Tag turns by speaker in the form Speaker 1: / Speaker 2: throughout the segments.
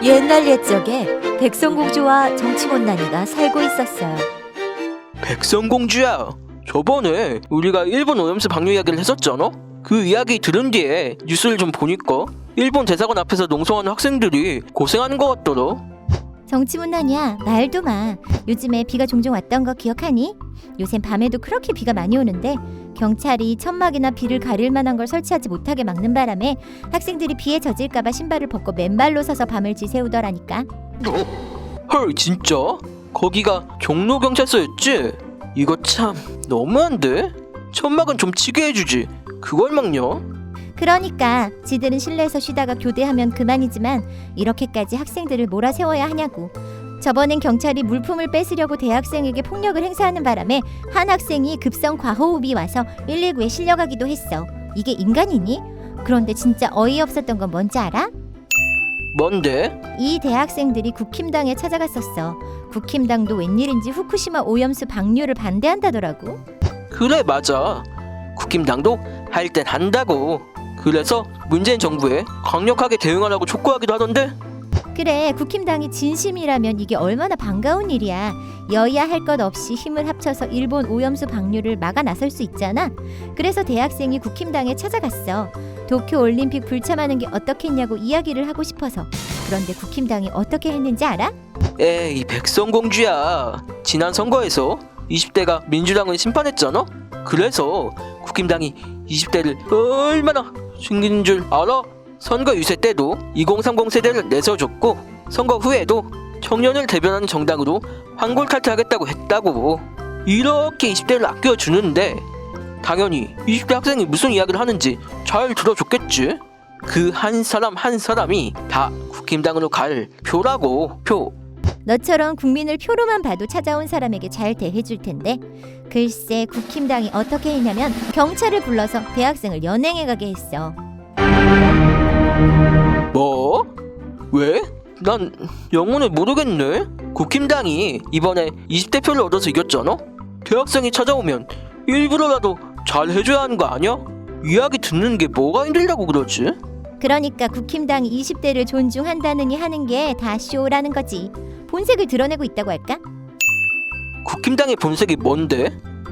Speaker 1: 옛날 옛적에 백성공주와 정치몬난이가 살고 있었어요.
Speaker 2: 백성공주야, 저번에 우리가 일본 오염수 방류 이야기를 했었잖아? 그 이야기 들은 뒤에 뉴스를 좀 보니까 일본 대사관 앞에서 농성하는 학생들이 고생하는 것 같더라.
Speaker 3: 정치문난이야, 말도 마. 요즘에 비가 종종 왔던 거 기억하니? 요샌 밤에도 그렇게 비가 많이 오는데 경찰이 천막이나 비를 가릴 만한 걸 설치하지 못하게 막는 바람에 학생들이 비에 젖을까봐 신발을 벗고 맨발로 서서 밤을 지새우더라니까.
Speaker 2: 헐, 진짜? 거기가 종로경찰서였지? 이거 참 너무한데? 천막은 좀 치게 해주지, 그걸 막냐?
Speaker 3: 그러니까 지들은 실내에서 쉬다가 교대하면 그만이지만 이렇게까지 학생들을 몰아세워야 하냐고. 저번엔 경찰이 물품을 뺏으려고 대학생에게 폭력을 행사하는 바람에 한 학생이 급성 과호흡이 와서 119에 실려가기도 했어. 이게 인간이니? 그런데 진짜 어이없었던 건 뭔지 알아?
Speaker 2: 뭔데?
Speaker 3: 이 대학생들이 국힘당에 찾아갔었어. 국힘당도 웬일인지 후쿠시마 오염수 방류를 반대한다더라고.
Speaker 2: 그래, 맞아. 국힘당도 할 땐 한다고. 그래서 문재인 정부에 강력하게 대응하라고 촉구하기도 하던데?
Speaker 3: 그래, 국힘당이 진심이라면 이게 얼마나 반가운 일이야. 여야 할 것 없이 힘을 합쳐서 일본 오염수 방류를 막아 나설 수 있잖아. 그래서 대학생이 국힘당에 찾아갔어. 도쿄올림픽 불참하는 게 어떻겠냐고 이야기를 하고 싶어서. 그런데 국힘당이 어떻게 했는지 알아?
Speaker 2: 에이, 백성공주야. 지난 선거에서 20대가 민주당을 심판했잖아? 그래서 국힘당이 20대를 얼마나 숨기는 줄 알아? 선거 유세 때도 2030 세대를 내세워줬고 선거 후에도 청년을 대변하는 정당으로 환골탈퇴하겠다고 했다고. 이렇게 20대를 아껴주는데 당연히 20대 학생이 무슨 이야기를 하는지 잘 들어줬겠지. 그 한 사람 한 사람이 다 국힘당으로 갈 표라고. 표.
Speaker 3: 너처럼 국민을 표로만 봐도 찾아온 사람에게 잘 대해줄 텐데 글쎄 국힘당이 어떻게 했냐면 경찰을 불러서 대학생을 연행해 가게 했어.
Speaker 2: 뭐? 왜? 난 영문을 모르겠네. 국힘당이 이번에 20대 표를 얻어서 이겼잖아? 대학생이 찾아오면 일부러라도 잘 해줘야 하는 거 아니야? 이야기 듣는 게 뭐가 힘들다고 그러지?
Speaker 3: 그러니까 국힘당이 20대를 존중한다느니 하는 게 다 쇼라는 거지. 본색을 드러내고 있다고 할까?
Speaker 2: 국힘당의 본색이 뭔데?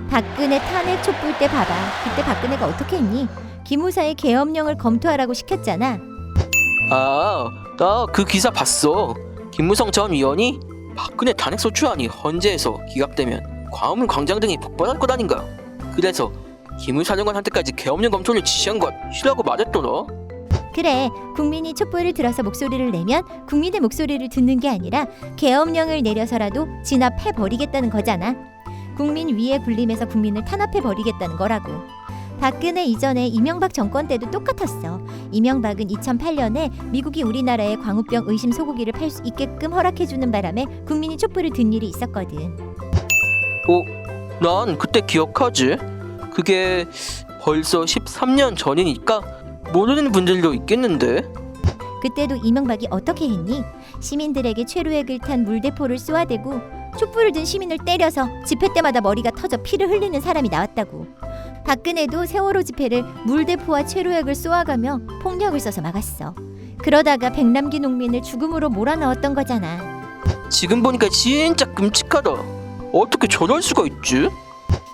Speaker 3: 박근혜 탄핵 촛불 때 봐봐. 그때 박근혜가 어떻게 했니? 기무사의 계엄령을 검토하라고 시켰잖아.
Speaker 2: 아, 나 그 기사 봤어. 김무성 전 의원이 박근혜 탄핵 소추안이 헌재에서 기각되면 광화문 광장 등이 폭발할 것 아닌가. 그래서 기무사령관한테까지 계엄령 검토를 지시한 것이라고 말했더라.
Speaker 3: 그래, 국민이 촛불을 들어서 목소리를 내면 국민의 목소리를 듣는 게 아니라 계엄령을 내려서라도 진압해버리겠다는 거잖아. 국민 위에 군림해서 국민을 탄압해버리겠다는 거라고. 박근혜 이전에 이명박 정권 때도 똑같았어. 이명박은 2008년에 미국이 우리나라에 광우병 의심 소고기를 팔 수 있게끔 허락해주는 바람에 국민이 촛불을 든 일이 있었거든.
Speaker 2: 난 그때 기억하지. 그게 벌써 13년 전이니까 모르는 분들도 있겠는데.
Speaker 3: 그때도 이명박이 어떻게 했니? 시민들에게 최루액을 탄 물대포를 쏘아대고 촛불을 든 시민을 때려서 집회 때마다 머리가 터져 피를 흘리는 사람이 나왔다고. 박근혜도 세월호 집회를 물대포와 최루액을 쏘아가며 폭력을 써서 막았어. 그러다가 백남기 농민을 죽음으로 몰아넣었던 거잖아.
Speaker 2: 지금 보니까 진짜 끔찍하다. 어떻게 저럴 수가 있지?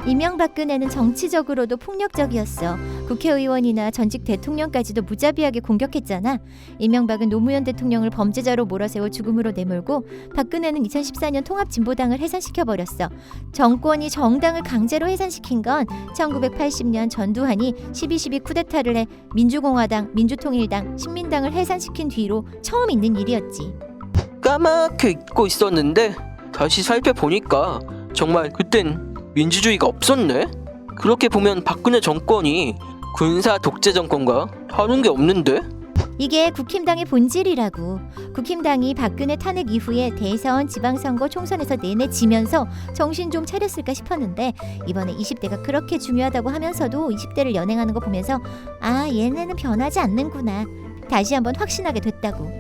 Speaker 3: 이명박근혜는 정치적으로도 폭력적이었어. 국회의원이나 전직 대통령까지도 무자비하게 공격했잖아. 이명박은 노무현 대통령을 범죄자로 몰아세워 죽음으로 내몰고 박근혜는 2014년 통합진보당을 해산시켜버렸어. 정권이 정당을 강제로 해산시킨 건 1980년 전두환이 12.12 쿠데타를 해 민주공화당, 민주통일당, 신민당을 해산시킨 뒤로 처음 있는 일이었지.
Speaker 2: 까맣게 잊고 있었는데 다시 살펴보니까 정말 그땐 민주주의가 없었네. 그렇게 보면 박근혜 정권이 군사 독재 정권과 다른 게 없는데?
Speaker 3: 이게 국힘당의 본질이라고. 국힘당이 박근혜 탄핵 이후에 대선, 지방선거, 총선에서 내내 지면서 정신 좀 차렸을까 싶었는데 이번에 20대가 그렇게 중요하다고 하면서도 20대를 연행하는 거 보면서 아, 얘네는 변하지 않는구나. 다시 한번 확신하게 됐다고.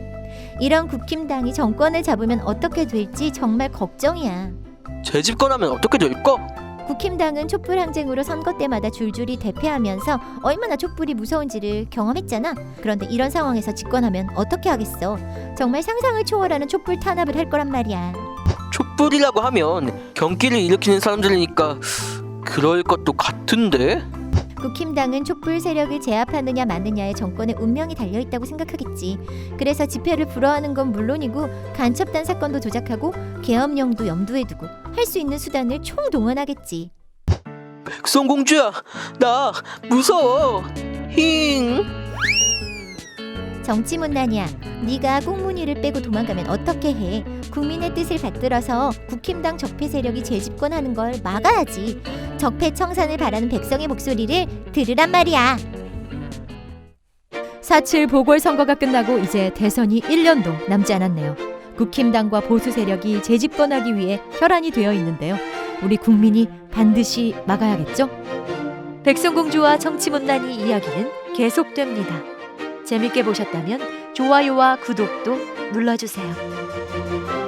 Speaker 3: 이런 국힘당이 정권을 잡으면 어떻게 될지 정말 걱정이야.
Speaker 2: 재집권하면 어떻게 될까?
Speaker 3: 국힘당은 촛불 항쟁으로 선거 때마다 줄줄이 대패하면서 얼마나 촛불이 무서운지를 경험했잖아. 그런데 이런 상황에서 집권하면 어떻게 하겠어? 정말 상상을 초월하는 촛불 탄압을 할 거란 말이야.
Speaker 2: 촛불이라고 하면 경기를 일으키는 사람들이니까 그럴 것도 같은데?
Speaker 3: 국힘당은 촛불 세력을 제압하느냐 마느냐에 정권의 운명이 달려있다고 생각하겠지. 그래서 집회를 불허하는 건 물론이고 간첩단 사건도 조작하고 계엄령도 염두에 두고 할 수 있는 수단을 총동원하겠지.
Speaker 2: 백성공주야, 나 무서워. 힝.
Speaker 3: 정치문난이야. 네가 꽁무니를 빼고 도망가면 어떻게 해? 국민의 뜻을 받들어서 국힘당 적폐 세력이 재집권하는 걸 막아야지. 적폐 청산을 바라는 백성의 목소리를 들으란 말이야.
Speaker 1: 4.7 보궐선거가 끝나고 이제 대선이 1년도 남지 않았네요. 국힘당과 보수 세력이 재집권하기 위해 혈안이 되어 있는데요. 우리 국민이 반드시 막아야겠죠? 백성공주와 정치문난이 이야기는 계속됩니다. 재밌게 보셨다면 좋아요와 구독도 눌러주세요.